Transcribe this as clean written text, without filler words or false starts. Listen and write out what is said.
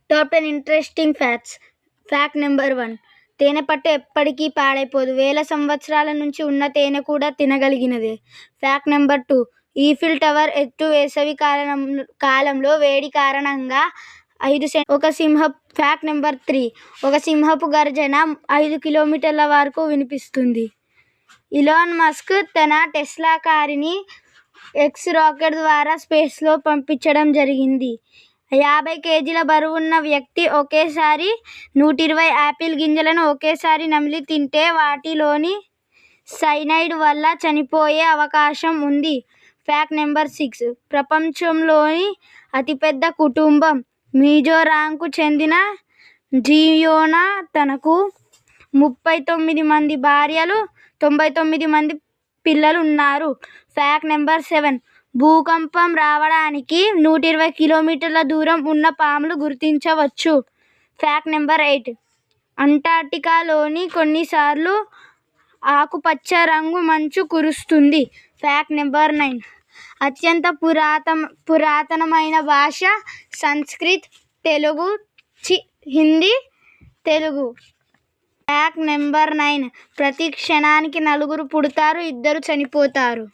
Top 10 interesting facts. Fact number 1. తేనె పట్టు ఎప్పటికీ పాడైపోదు. వేల సంవత్సరాల నుంచి ఉన్న తేనె కూడా తినగలిగినదే. Fact number 2. ఈఫిల్ టవర్ ఎత్తు వేసవి కాలంలో వేడి కారణంగా 5 ఒక ఫ్యాక్ట్ నెంబర్ 3. ఒక సింహపు గర్జన 5 కిలోమీటర్ల వరకు వినిపిస్తుంది. ఇలాన్ మస్క్ తన టెస్లా కారుని ఎక్స్ రాకెట్ ద్వారా స్పేస్లో పంపించడం జరిగింది. 50 కేజీల బరువున్న వ్యక్తి ఒకేసారి 120 యాపిల్ గింజలను ఒకేసారి నమిలి తింటే వాటిలోని సైనైడ్ వల్ల చనిపోయే అవకాశం ఉంది. Fact number 6. ప్రపంచంలోని అతిపెద్ద కుటుంబం. మిజోరాంకు చెందిన జియోనా తనకు 39 మంది భార్యలు, 99 మంది పిల్లలు ఉన్నారు. Fact number 7. భూకంపం రావడానికి 120 కిలోమీటర్ల దూరం ఉన్న పాములు గుర్తించవచ్చు. Fact number 8. అంటార్క్టికాలోని కొన్నిసార్లు ఆకుపచ్చ రంగు మంచు కురుస్తుంది. Fact number 9. అత్యంత పురాతనమైన భాష సంస్కృత్, తెలుగు, హిందీ, తెలుగు. Fact number 9. ప్రతి క్షణానికి 4 పుడతారు, 2 చనిపోతారు.